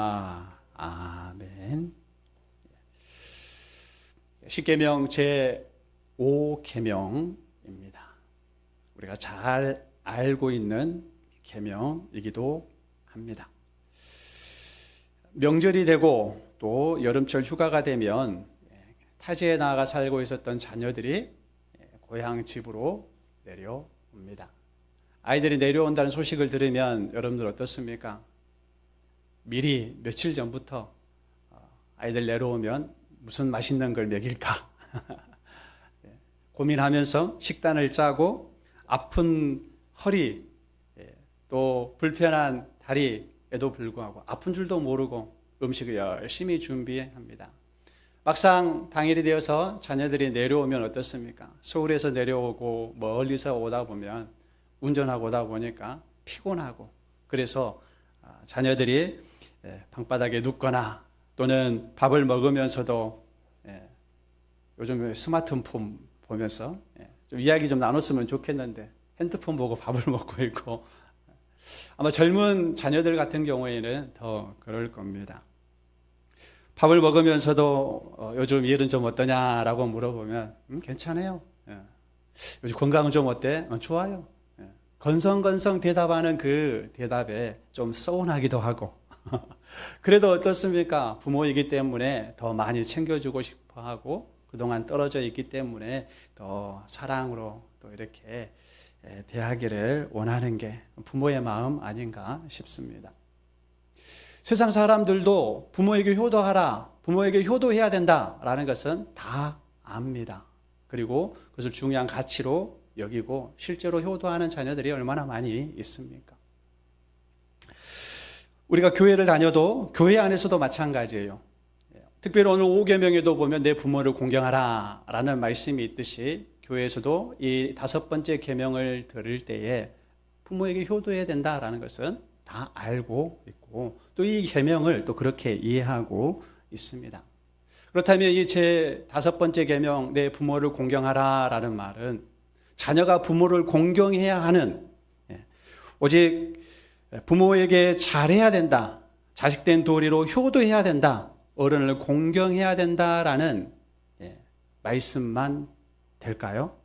아멘. 십계명 제5계명입니다. 우리가 잘 알고 있는 계명이기도 합니다. 명절이 되고 또 여름철 휴가가 되면 타지에 나가 살고 있었던 자녀들이 고향 집으로 내려옵니다. 아이들이 내려온다는 소식을 들으면 여러분들 어떻습니까? 미리 며칠 전부터 아이들 내려오면 무슨 맛있는 걸 먹일까 고민하면서 식단을 짜고 아픈 허리 또 불편한 다리에도 불구하고 아픈 줄도 모르고 음식을 열심히 준비합니다. 막상 당일이 되어서 자녀들이 내려오면 어떻습니까? 서울에서 내려오고 멀리서 오다 보면 운전하고 오다 보니까 피곤하고 그래서 자녀들이 방바닥에 눕거나 또는 밥을 먹으면서도 요즘 스마트폰 보면서 좀 이야기 좀 나눴으면 좋겠는데 핸드폰 보고 밥을 먹고 있고 아마 젊은 자녀들 같은 경우에는 더 그럴 겁니다. 밥을 먹으면서도 요즘 일은 좀 어떠냐라고 물어보면 괜찮아요. 요즘 건강은 좀 어때? 좋아요. 건성건성 대답하는 그 대답에 좀 서운하기도 하고 그래도 어떻습니까? 부모이기 때문에 더 많이 챙겨주고 싶어 하고 그동안 떨어져 있기 때문에 더 사랑으로 또 이렇게 대하기를 원하는 게 부모의 마음 아닌가 싶습니다. 세상 사람들도 부모에게 효도하라, 부모에게 효도해야 된다라는 것은 다 압니다. 그리고 그것을 중요한 가치로 여기고 실제로 효도하는 자녀들이 얼마나 많이 있습니까? 우리가 교회를 다녀도 교회 안에서도 마찬가지예요. 특별히 오늘 5계명에도 보면 내 부모를 공경하라 라는 말씀이 있듯이 교회에서도 이 5번째 계명을 들을 때에 부모에게 효도해야 된다라는 것은 다 알고 있고 또 이 계명을 또 그렇게 이해하고 있습니다. 그렇다면 이 제 5번째 계명 내 부모를 공경하라 라는 말은 자녀가 부모를 공경해야 하는 오직 부모에게 잘해야 된다. 자식된 도리로 효도해야 된다. 어른을 공경해야 된다라는 말씀만 될까요?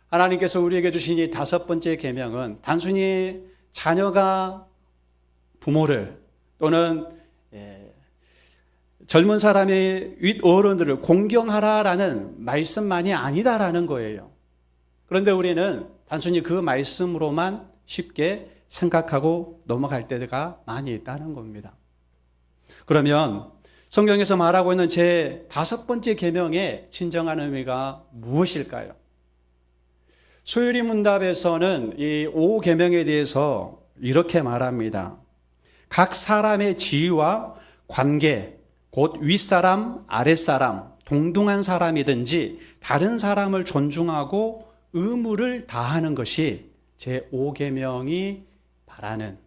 하나님께서 우리에게 주신 이 5번째 계명은 단순히 자녀가 부모를 또는 젊은 사람의 윗어른들을 공경하라라는 말씀만이 아니다라는 거예요. 그런데 우리는 단순히 그 말씀으로만 쉽게 생각하고 넘어갈 때가 많이 있다는 겁니다. 그러면 성경에서 말하고 있는 제 5번째 계명의 진정한 의미가 무엇일까요? 소율이 문답에서는 이 5계명에 대해서 이렇게 말합니다. 각 사람의 지위와 관계, 곧 윗사람, 아랫사람, 동등한 사람이든지 다른 사람을 존중하고 의무를 다하는 것이 제 5계명이 바라는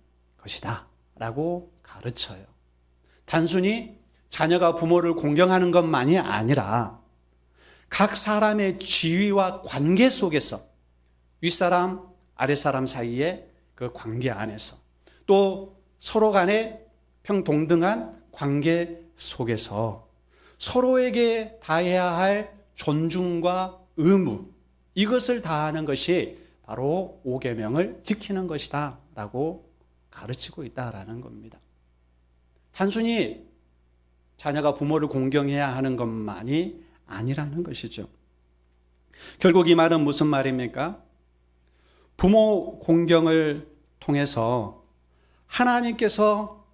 것이다 라고 가르쳐요. 단순히 자녀가 부모를 공경하는 것만이 아니라 각 사람의 지위와 관계 속에서 윗사람, 아랫사람 사이의 그 관계 안에서 또 서로 간의 평동등한 관계 속에서 서로에게 다해야 할 존중과 의무 이것을 다하는 것이 바로 5계명을 지키는 것이다 라고 가르치고 있다라는 겁니다. 단순히 자녀가 부모를 공경해야 하는 것만이 아니라는 것이죠. 결국 이 말은 무슨 말입니까? 부모 공경을 통해서 하나님께서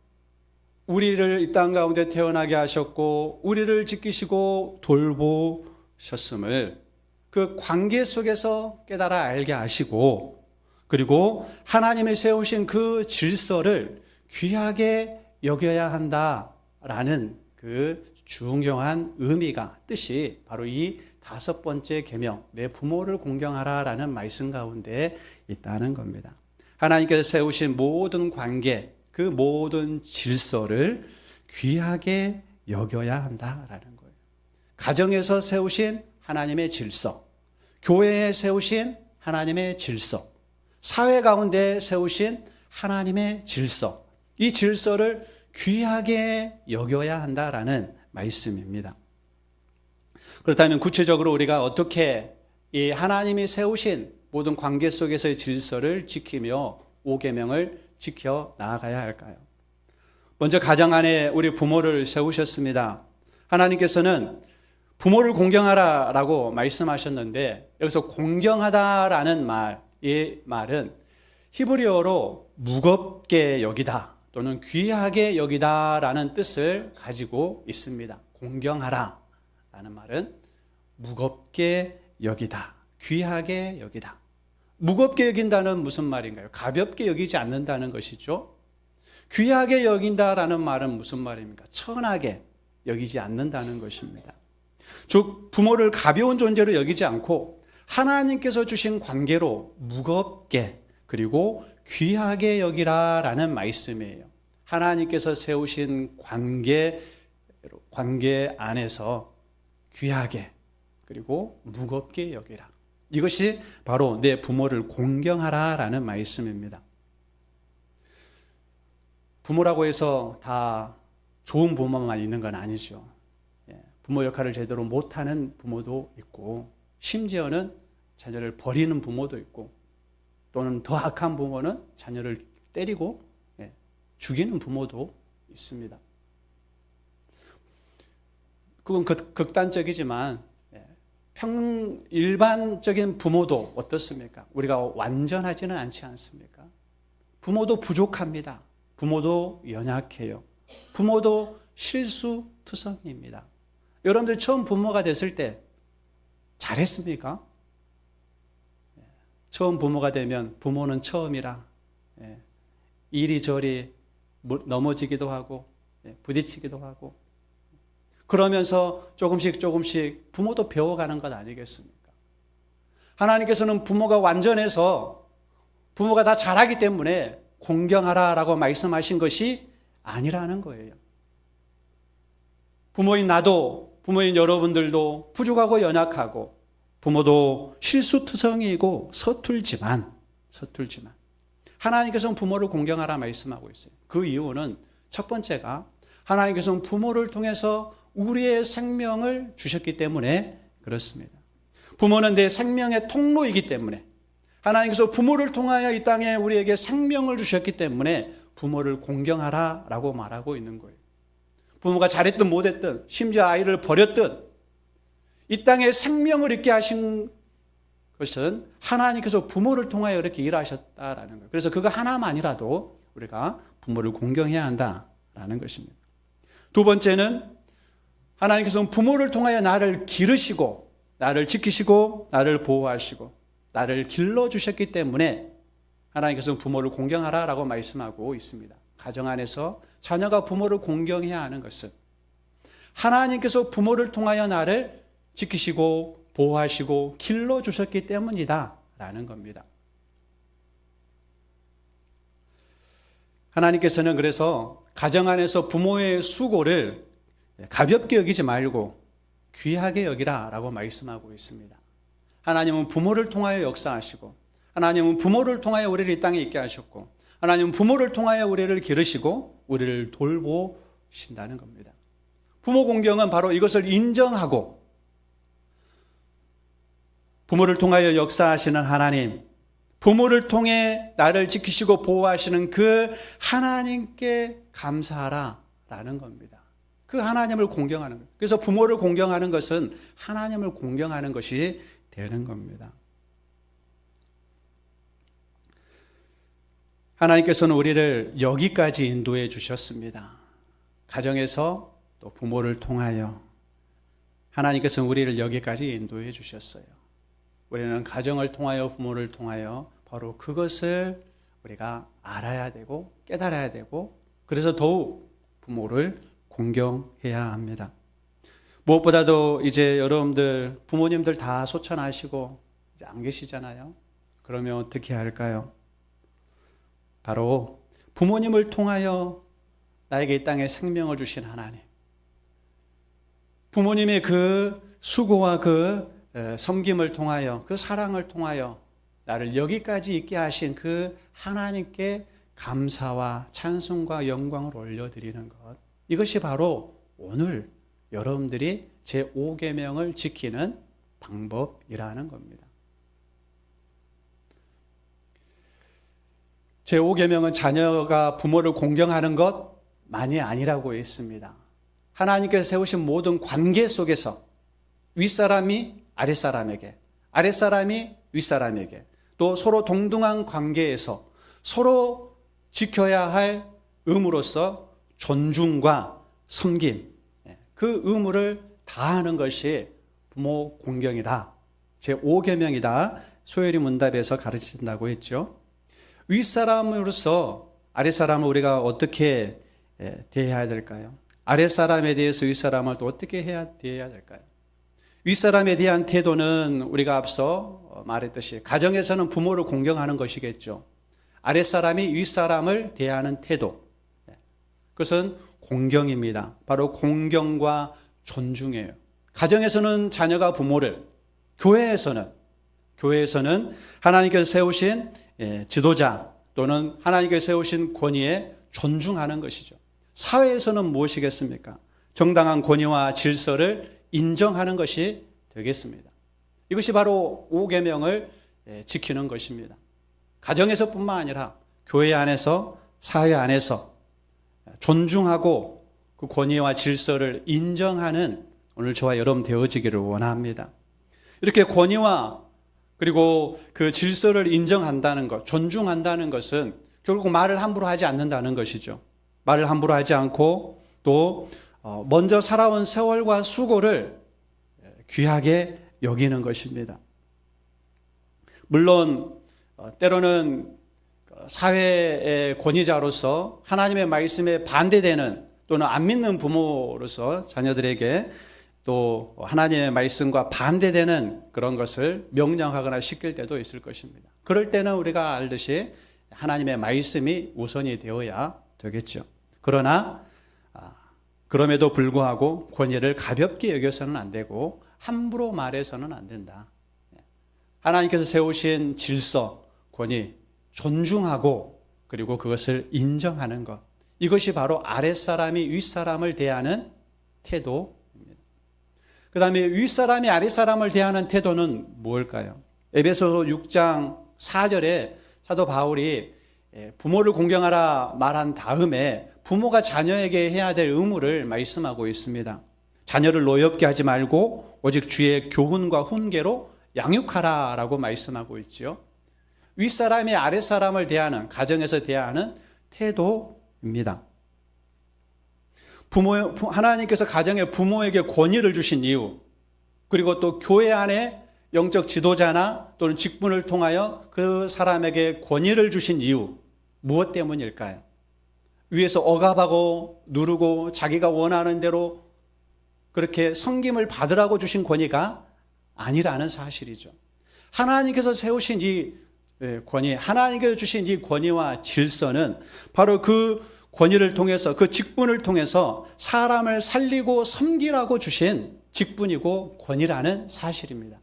우리를 이 땅 가운데 태어나게 하셨고 우리를 지키시고 돌보셨음을 그 관계 속에서 깨달아 알게 하시고 그리고 하나님이 세우신 그 질서를 귀하게 여겨야 한다라는 그 중요한 의미가 뜻이 바로 이 5번째 계명 내 부모를 공경하라라는 말씀 가운데 있다는 겁니다. 하나님께서 세우신 모든 관계 그 모든 질서를 귀하게 여겨야 한다라는 거예요. 가정에서 세우신 하나님의 질서, 교회에 세우신 하나님의 질서, 사회 가운데 세우신 하나님의 질서 이 질서를 귀하게 여겨야 한다라는 말씀입니다. 그렇다면 구체적으로 우리가 어떻게 이 하나님이 세우신 모든 관계 속에서의 질서를 지키며 5계명을 지켜 나아가야 할까요? 먼저 가정 안에 우리 부모를 세우셨습니다. 하나님께서는 부모를 공경하라라고 말씀하셨는데 여기서 공경하다라는 이 말은 히브리어로 무겁게 여기다 또는 귀하게 여기다라는 뜻을 가지고 있습니다. 공경하라라는 말은 무겁게 여기다, 귀하게 여기다. 무겁게 여긴다는 무슨 말인가요? 가볍게 여기지 않는다는 것이죠. 귀하게 여긴다라는 말은 무슨 말입니까? 천하게 여기지 않는다는 것입니다. 즉 부모를 가벼운 존재로 여기지 않고 하나님께서 주신 관계로 무겁게 그리고 귀하게 여기라라는 말씀이에요. 하나님께서 세우신 관계 안에서 귀하게 그리고 무겁게 여기라. 이것이 바로 내 부모를 공경하라라는 말씀입니다. 부모라고 해서 다 좋은 부모만 있는 건 아니죠. 부모 역할을 제대로 못하는 부모도 있고 심지어는 자녀를 버리는 부모도 있고 또는 더 악한 부모는 자녀를 때리고 죽이는 부모도 있습니다. 그건 극단적이지만 일반적인 부모도 어떻습니까? 우리가 완전하지는 않지 않습니까? 부모도 부족합니다. 부모도 연약해요. 부모도 실수투성이입니다. 여러분들 처음 부모가 됐을 때 잘했습니까? 처음 부모가 되면 부모는 처음이라 이리저리 넘어지기도 하고 부딪히기도 하고 그러면서 조금씩 부모도 배워가는 것 아니겠습니까? 하나님께서는 부모가 완전해서 부모가 다 잘하기 때문에 공경하라라고 말씀하신 것이 아니라는 거예요. 부모인 나도, 부모인 여러분들도 부족하고 연약하고 부모도 실수투성이고 서툴지만 하나님께서는 부모를 공경하라 말씀하고 있어요. 그 이유는 첫 번째가 하나님께서는 부모를 통해서 우리의 생명을 주셨기 때문에 그렇습니다. 부모는 내 생명의 통로이기 때문에 하나님께서 부모를 통하여 이 땅에 우리에게 생명을 주셨기 때문에 부모를 공경하라라고 말하고 있는 거예요. 부모가 잘했든 못했든 심지어 아이를 버렸든 이 땅에 생명을 있게 하신 것은 하나님께서 부모를 통하여 이렇게 일하셨다라는 거예요. 그래서 그거 하나만이라도 우리가 부모를 공경해야 한다라는 것입니다. 두 번째는 하나님께서는 부모를 통하여 나를 기르시고 나를 지키시고 나를 보호하시고 나를 길러주셨기 때문에 하나님께서는 부모를 공경하라라고 말씀하고 있습니다. 가정 안에서 자녀가 부모를 공경해야 하는 것은 하나님께서 부모를 통하여 나를 지키시고 보호하시고 길러주셨기 때문이다라는 겁니다. 하나님께서는 그래서 가정 안에서 부모의 수고를 가볍게 여기지 말고 귀하게 여기라라고 말씀하고 있습니다. 하나님은 부모를 통하여 역사하시고 하나님은 부모를 통하여 우리를 이 땅에 있게 하셨고 하나님은 부모를 통하여 우리를 기르시고 우리를 돌보신다는 겁니다. 부모 공경은 바로 이것을 인정하고 부모를 통하여 역사하시는 하나님, 부모를 통해 나를 지키시고 보호하시는 그 하나님께 감사하라라는 겁니다. 그 하나님을 공경하는 거예요. 그래서 부모를 공경하는 것은 하나님을 공경하는 것이 되는 겁니다. 하나님께서는 우리를 여기까지 인도해 주셨습니다. 가정에서 또 부모를 통하여 하나님께서는 우리를 여기까지 인도해 주셨어요. 우리는 가정을 통하여 부모를 통하여 바로 그것을 우리가 알아야 되고 깨달아야 되고 그래서 더욱 부모를 공경해야 합니다. 무엇보다도 이제 여러분들 부모님들 다 소천하시고 이제 안 계시잖아요. 그러면 어떻게 할까요? 바로 부모님을 통하여 나에게 이 땅에 생명을 주신 하나님, 부모님의 그 수고와 그 섬김을 통하여 그 사랑을 통하여 나를 여기까지 있게 하신 그 하나님께 감사와 찬송과 영광을 올려드리는 것. 이것이 바로 오늘 여러분들이 제5계명을 지키는 방법이라는 겁니다. 제5계명은 자녀가 부모를 공경하는 것만이 아니라고 했습니다. 하나님께서 세우신 모든 관계 속에서 윗사람이 아랫사람에게, 아랫사람이 윗사람에게, 또 서로 동등한 관계에서 서로 지켜야 할 의무로서 존중과 섬김, 그 의무를 다하는 것이 부모 공경이다. 제5계명이다. 소요리 문답에서 가르친다고 했죠. 윗사람으로서 아랫사람을 우리가 어떻게 대해야 될까요? 아랫사람에 대해서 윗사람을 또 어떻게 대해야 될까요? 윗사람에 대한 태도는 우리가 앞서 말했듯이 가정에서는 부모를 공경하는 것이겠죠. 아랫사람이 윗사람을 대하는 태도, 그것은 공경입니다. 바로 공경과 존중이에요. 가정에서는 자녀가 부모를, 교회에서는 하나님께서 세우신 지도자 또는 하나님께서 세우신 권위에 존중하는 것이죠. 사회에서는 무엇이겠습니까? 정당한 권위와 질서를 인정하는 것이 되겠습니다. 이것이 바로 5계명을 지키는 것입니다. 가정에서뿐만 아니라 교회 안에서, 사회 안에서 존중하고 그 권위와 질서를 인정하는 오늘 저와 여러분 되어지기를 원합니다. 이렇게 권위와 그리고 그 질서를 인정한다는 것, 존중한다는 것은 결국 말을 함부로 하지 않는다는 것이죠. 말을 함부로 하지 않고 또 먼저 살아온 세월과 수고를 귀하게 여기는 것입니다. 물론 때로는 사회의 권위자로서 하나님의 말씀에 반대되는 또는 안 믿는 부모로서 자녀들에게 또 하나님의 말씀과 반대되는 그런 것을 명령하거나 시킬 때도 있을 것입니다. 그럴 때는 우리가 알듯이 하나님의 말씀이 우선이 되어야 되겠죠. 그러나 그럼에도 불구하고 권위를 가볍게 여겨서는 안 되고 함부로 말해서는 안 된다. 하나님께서 세우신 질서, 권위, 존중하고 그리고 그것을 인정하는 것. 이것이 바로 아랫사람이 윗사람을 대하는 태도입니다. 그 다음에 윗사람이 아랫사람을 대하는 태도는 무엇일까요? 에베소서 6장 4절에 사도 바울이 부모를 공경하라 말한 다음에 부모가 자녀에게 해야 될 의무를 말씀하고 있습니다. 자녀를 노엽게 하지 말고 오직 주의 교훈과 훈계로 양육하라라고 말씀하고 있죠. 윗사람이 아랫사람을 대하는, 가정에서 대하는 태도입니다. 하나님께서 가정에 부모에게 권위를 주신 이유, 그리고 또 교회 안에 영적 지도자나 또는 직분을 통하여 그 사람에게 권위를 주신 이유, 무엇 때문일까요? 위에서 억압하고 누르고 자기가 원하는 대로 그렇게 섬김을 받으라고 주신 권위가 아니라는 사실이죠. 하나님께서 세우신 이 권위, 하나님께서 주신 이 권위와 질서는 바로 그 권위를 통해서, 그 직분을 통해서 사람을 살리고 섬기라고 주신 직분이고 권위라는 사실입니다.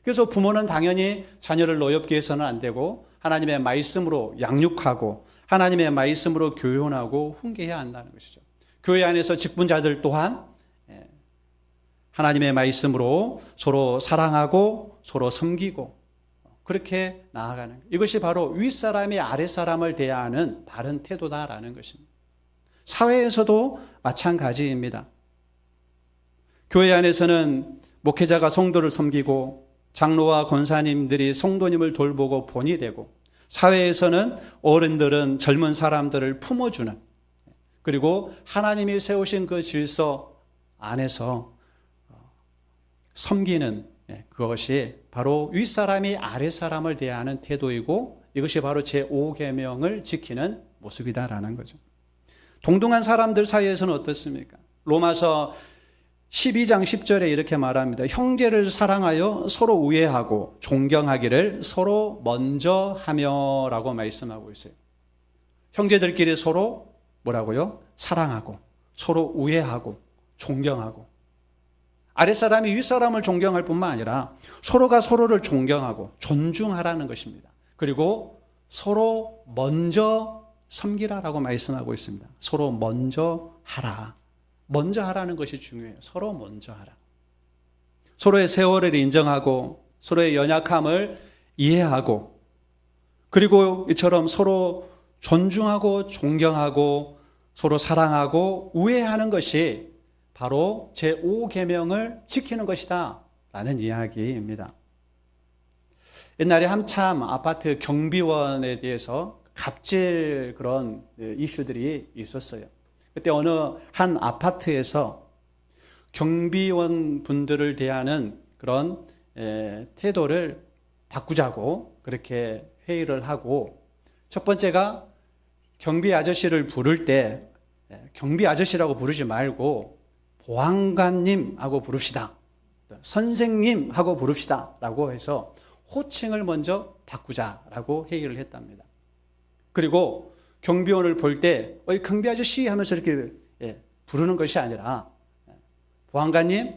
그래서 부모는 당연히 자녀를 노엽게 해서는 안 되고 하나님의 말씀으로 양육하고 하나님의 말씀으로 교훈하고 훈계해야 한다는 것이죠. 교회 안에서 직분자들 또한 하나님의 말씀으로 서로 사랑하고 서로 섬기고 그렇게 나아가는 것. 이것이 바로 윗사람이 아랫사람을 대하는 바른 태도다라는 것입니다. 사회에서도 마찬가지입니다. 교회 안에서는 목회자가 성도를 섬기고 장로와 권사님들이 성도님을 돌보고 본이 되고, 사회에서는 어른들은 젊은 사람들을 품어주는, 그리고 하나님이 세우신 그 질서 안에서 섬기는 그것이 바로 윗사람이 아랫사람을 대하는 태도이고, 이것이 바로 제5계명을 지키는 모습이다라는 거죠. 동등한 사람들 사이에서는 어떻습니까? 로마서 12장 10절에 이렇게 말합니다. 형제를 사랑하여 서로 우애하고 존경하기를 서로 먼저 하며 라고 말씀하고 있어요. 형제들끼리 서로 뭐라고요? 사랑하고 서로 우애하고 존경하고, 아랫사람이 윗사람을 존경할 뿐만 아니라 서로가 서로를 존경하고 존중하라는 것입니다. 그리고 서로 먼저 섬기라라고 말씀하고 있습니다. 서로 먼저 하라. 먼저 하라는 것이 중요해요. 서로 먼저 하라. 서로의 세월을 인정하고 서로의 연약함을 이해하고 그리고 이처럼 서로 존중하고 존경하고 서로 사랑하고 우애하는 것이 바로 제5계명을 지키는 것이다 라는 이야기입니다. 옛날에 한참 아파트 경비원에 대해서 갑질 그런 이슈들이 있었어요. 그때 어느 한 아파트에서 경비원 분들을 대하는 그런 태도를 바꾸자고 그렇게 회의를 하고 첫 번째가 경비 아저씨를 부를 때 경비 아저씨라고 부르지 말고 보안관님 하고 부릅시다. 선생님 하고 부릅시다. 라고 해서 호칭을 먼저 바꾸자라고 회의를 했답니다. 그리고 경비원을 볼 때 경비 아저씨 하면서 이렇게 부르는 것이 아니라 보안관님,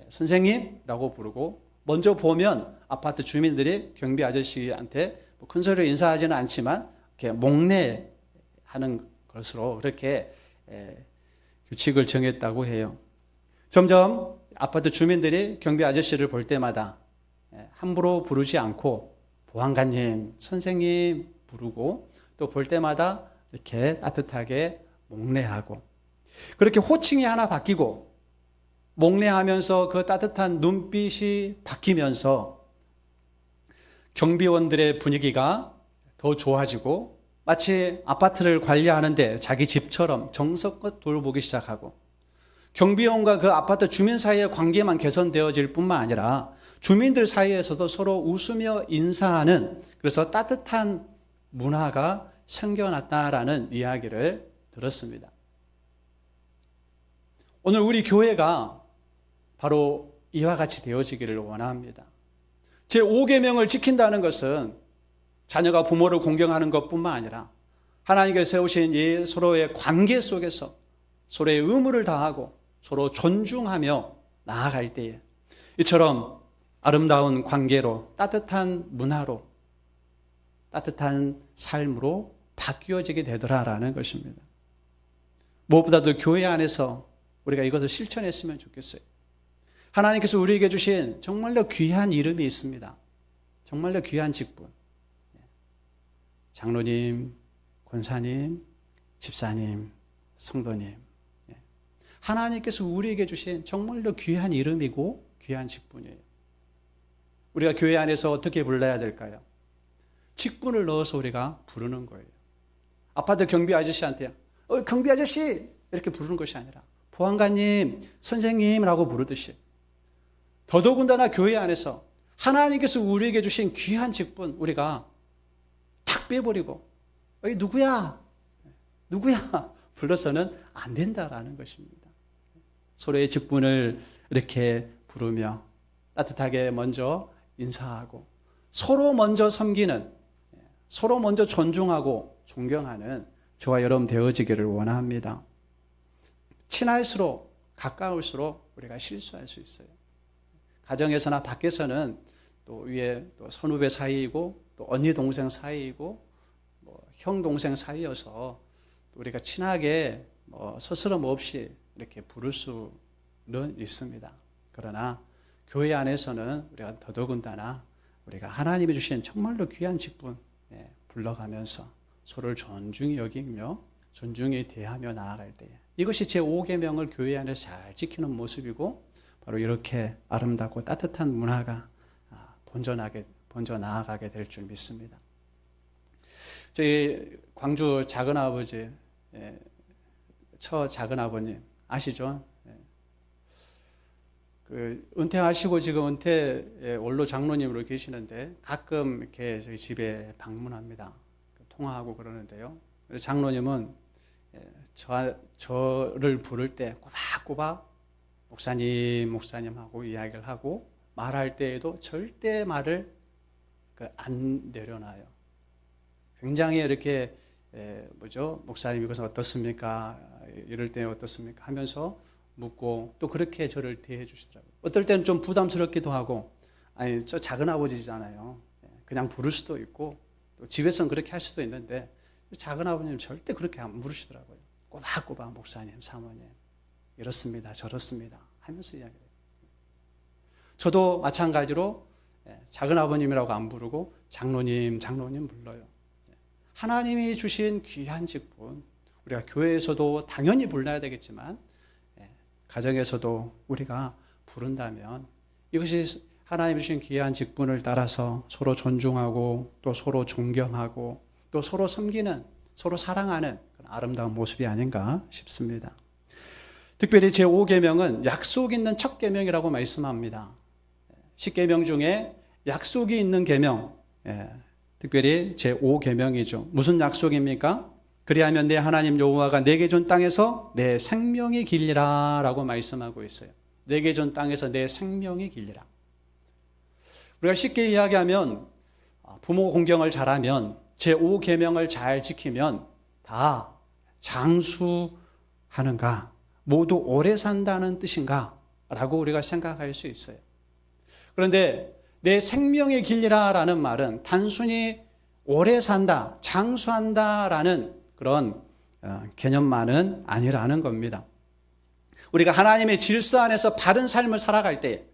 선생님이라고 부르고 먼저 보면 아파트 주민들이 경비 아저씨한테 큰 소리로 인사하지는 않지만 이렇게 목례하는 것으로 그렇게 규칙을 정했다고 해요. 점점 아파트 주민들이 경비 아저씨를 볼 때마다 함부로 부르지 않고 보안관님, 선생님 부르고 또 볼 때마다 이렇게 따뜻하게 목례하고 그렇게 호칭이 하나 바뀌고 목례하면서 그 따뜻한 눈빛이 바뀌면서 경비원들의 분위기가 더 좋아지고 마치 아파트를 관리하는데 자기 집처럼 정성껏 돌보기 시작하고 경비원과 그 아파트 주민 사이의 관계만 개선되어질 뿐만 아니라 주민들 사이에서도 서로 웃으며 인사하는 그래서 따뜻한 문화가 생겨났다라는 이야기를 들었습니다. 오늘 우리 교회가 바로 이와 같이 되어지기를 원합니다. 제5계명을 지킨다는 것은 자녀가 부모를 공경하는 것뿐만 아니라 하나님께서 세우신 이 서로의 관계 속에서 서로의 의무를 다하고 서로 존중하며 나아갈 때에 이처럼 아름다운 관계로 따뜻한 문화로 따뜻한 삶으로 바뀌어지게 되더라라는 것입니다. 무엇보다도 교회 안에서 우리가 이것을 실천했으면 좋겠어요. 하나님께서 우리에게 주신 정말로 귀한 이름이 있습니다. 정말로 귀한 직분. 장로님, 권사님, 집사님, 성도님. 하나님께서 우리에게 주신 정말로 귀한 이름이고 귀한 직분이에요. 우리가 교회 안에서 어떻게 불러야 될까요? 직분을 넣어서 우리가 부르는 거예요. 아파트 경비 아저씨한테 경비 아저씨 이렇게 부르는 것이 아니라 보안관님, 선생님이라고 부르듯이 더더군다나 교회 안에서 하나님께서 우리에게 주신 귀한 직분 우리가 탁 빼버리고 누구야 불러서는 안 된다라는 것입니다. 서로의 직분을 이렇게 부르며 따뜻하게 먼저 인사하고 서로 먼저 섬기는 서로 먼저 존중하고 존경하는 저와 여러분 되어지기를 원합니다. 친할수록 가까울수록 우리가 실수할 수 있어요. 가정에서나 밖에서는 또 위에 또 선후배 사이이고 또 언니 동생 사이이고 형 동생 사이여서 우리가 친하게 서스럼 없이 이렇게 부를 수는 있습니다. 그러나 교회 안에서는 우리가 더더군다나 우리가 하나님이 주신 정말로 귀한 직분 불러가면서 서로를 존중히 여기며 존중히 대하며 나아갈 때에 이것이 제5계명을 교회 안에서 잘 지키는 모습이고 바로 이렇게 아름답고 따뜻한 문화가 번져 나아가게 될 줄 믿습니다. 저희 광주 작은아버지 처 작은아버님 아시죠? 은퇴하시고 지금 은퇴 원로 장로님으로 계시는데 가끔 이렇게 저희 집에 방문합니다. 통화하고 그러는데요. 장로님은 저를 부를 때 꼬박꼬박 목사님 하고 이야기를 하고 말할 때에도 절대 말을 안 내려놔요. 굉장히 이렇게 목사님 이것은 어떻습니까? 이럴 때 어떻습니까? 하면서 묻고 또 그렇게 저를 대해 주시더라고요. 어떨 때는 좀 부담스럽기도 하고 아니 저 작은 아버지잖아요. 그냥 부를 수도 있고 또 집에서는 그렇게 할 수도 있는데 작은 아버님 절대 그렇게 안 물으시더라고요. 꼬박꼬박 목사님, 사모님 이렇습니다, 저렇습니다 하면서 이야기해요. 저도 마찬가지로 작은 아버님이라고 안 부르고 장로님 불러요. 하나님이 주신 귀한 직분, 우리가 교회에서도 당연히 불러야 되겠지만 가정에서도 우리가 부른다면 이것이 하나님이 주신 귀한 직분을 따라서 서로 존중하고 또 서로 존경하고 또 서로 섬기는, 서로 사랑하는 그런 아름다운 모습이 아닌가 싶습니다. 특별히 제5계명은 약속 있는 첫 계명이라고 말씀합니다. 10계명 중에 약속이 있는 계명, 특별히 제5계명이죠. 무슨 약속입니까? 그리하면 내 하나님 여호와가 내게 준 땅에서 내 생명이 길리라 라고 말씀하고 있어요. 내게 준 땅에서 내 생명이 길리라. 우리가 쉽게 이야기하면 부모 공경을 잘하면 제5계명을 잘 지키면 다 장수하는가, 모두 오래 산다는 뜻인가 라고 우리가 생각할 수 있어요. 그런데 내 생명의 길이라 라는 말은 단순히 오래 산다, 장수한다 라는 그런 개념만은 아니라는 겁니다. 우리가 하나님의 질서 안에서 바른 삶을 살아갈 때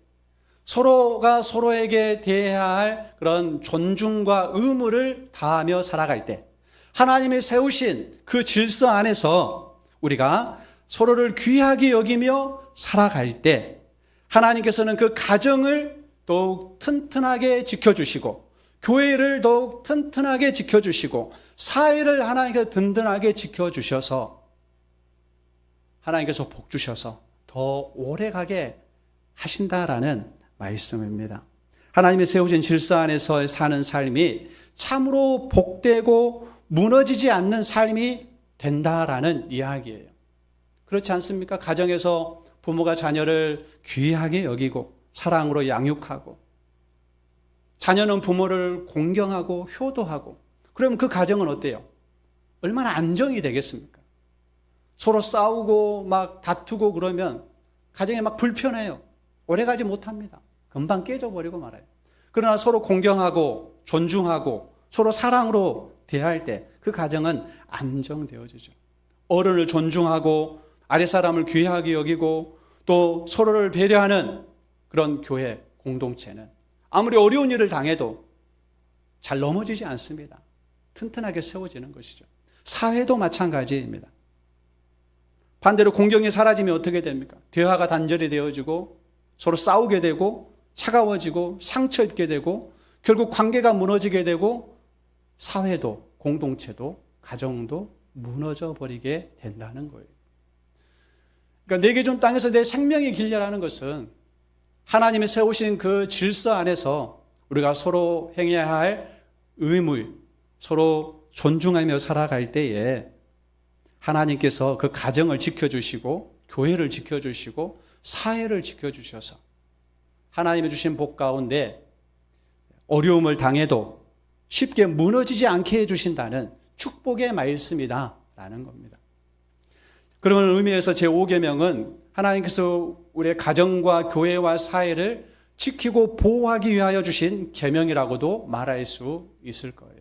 서로가 서로에게 대해야 할 그런 존중과 의무를 다하며 살아갈 때 하나님이 세우신 그 질서 안에서 우리가 서로를 귀하게 여기며 살아갈 때 하나님께서는 그 가정을 더욱 튼튼하게 지켜주시고 교회를 더욱 튼튼하게 지켜주시고 사회를 하나님께서 든든하게 지켜주셔서 하나님께서 복 주셔서 더 오래가게 하신다라는 말씀입니다. 하나님이 세우신 질서 안에서 사는 삶이 참으로 복되고 무너지지 않는 삶이 된다라는 이야기예요. 그렇지 않습니까? 가정에서 부모가 자녀를 귀하게 여기고 사랑으로 양육하고 자녀는 부모를 공경하고 효도하고 그러면 그 가정은 어때요? 얼마나 안정이 되겠습니까? 서로 싸우고 막 다투고 그러면 가정이 막 불편해요. 오래가지 못합니다. 금방 깨져버리고 말아요. 그러나 서로 공경하고 존중하고 서로 사랑으로 대할 때 그 가정은 안정되어지죠. 어른을 존중하고 아랫사람을 귀하게 여기고 또 서로를 배려하는 그런 교회 공동체는 아무리 어려운 일을 당해도 잘 넘어지지 않습니다. 튼튼하게 세워지는 것이죠. 사회도 마찬가지입니다. 반대로 공경이 사라지면 어떻게 됩니까? 대화가 단절이 되어지고 서로 싸우게 되고 차가워지고 상처 입게 되고 결국 관계가 무너지게 되고 사회도 공동체도 가정도 무너져 버리게 된다는 거예요. 그러니까 내게 준 땅에서 내 생명이 길려라는 것은 하나님이 세우신 그 질서 안에서 우리가 서로 행해야 할 의무, 서로 존중하며 살아갈 때에 하나님께서 그 가정을 지켜주시고 교회를 지켜주시고 사회를 지켜주셔서 하나님이 주신 복 가운데 어려움을 당해도 쉽게 무너지지 않게 해주신다는 축복의 말씀이다라는 겁니다. 그런 의미에서 제5계명은 하나님께서 우리의 가정과 교회와 사회를 지키고 보호하기 위하여 주신 계명이라고도 말할 수 있을 거예요.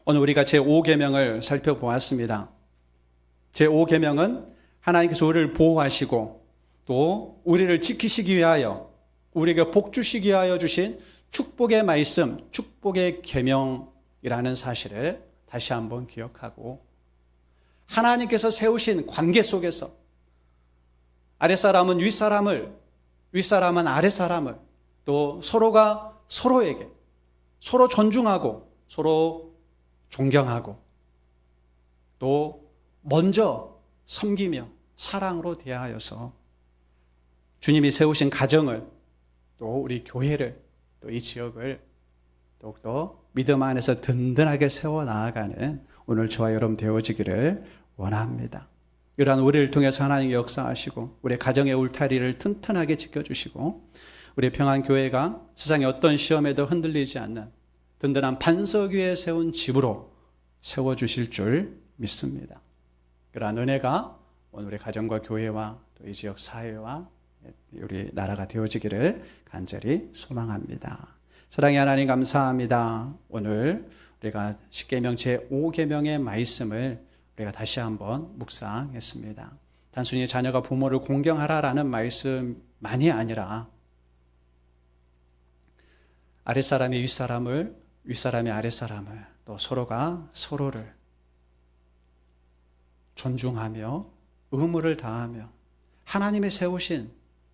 오늘 우리가 제5계명을 살펴보았습니다. 제5계명은 하나님께서 우리를 보호하시고 또 우리를 지키시기 위하여 우리에게 복 주시기 위하여 주신 축복의 말씀, 축복의 계명이라는 사실을 다시 한번 기억하고 하나님께서 세우신 관계 속에서 아랫사람은 윗사람을, 윗사람은 아랫사람을 또 서로가 서로에게 서로 존중하고 서로 존경하고 또 먼저 섬기며 사랑으로 대하여서 주님이 세우신 가정을 또 우리 교회를 또 이 지역을 더욱더 믿음 안에서 든든하게 세워나가는 오늘 저와 여러분 되어지기를 원합니다. 이러한 우리를 통해서 하나님이 역사하시고 우리 가정의 울타리를 튼튼하게 지켜주시고 우리 평안교회가 세상의 어떤 시험에도 흔들리지 않는 든든한 반석 위에 세운 집으로 세워주실 줄 믿습니다. 그러한 은혜가 오늘 우리 가정과 교회와 또 이 지역 사회와 우리 나라가 되어지기를 간절히 소망합니다. 사랑의 하나님 감사합니다. 오늘 우리가 십계명 제5계명의 말씀을 우리가 다시 한번 묵상했습니다. 단순히 자녀가 부모를 공경하라라는 말씀만이 아니라 아랫사람이 윗사람을, 윗사람이 아랫사람을, 또 서로가 서로를 존중하며 의무를 다하며 하나님의 세우신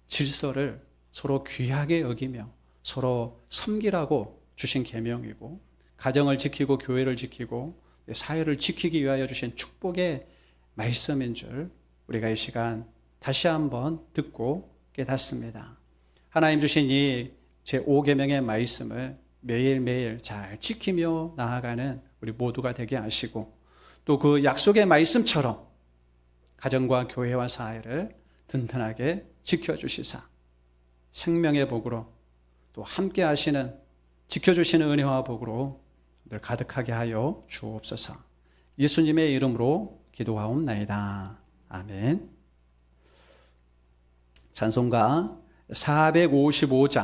질서를 서로 귀하게 여기며 서로 섬기라고 주신 계명이고, 가정을 지키고 교회를 지키고 사회를 지키기 위하여 주신 축복의 말씀인 줄 우리가 이 시간 다시 한번 듣고 깨닫습니다. 하나님 주신 이 제5계명의 말씀을 매일매일 잘 지키며 나아가는 우리 모두가 되게 하시고, 또 그 약속의 말씀처럼 가정과 교회와 사회를 든든하게 지켜주시사 생명의 복으로 또 함께 하시는 지켜주시는 은혜와 복으로 늘 가득하게 하여 주옵소서. 예수님의 이름으로 기도하옵나이다. 아멘. 찬송가 455장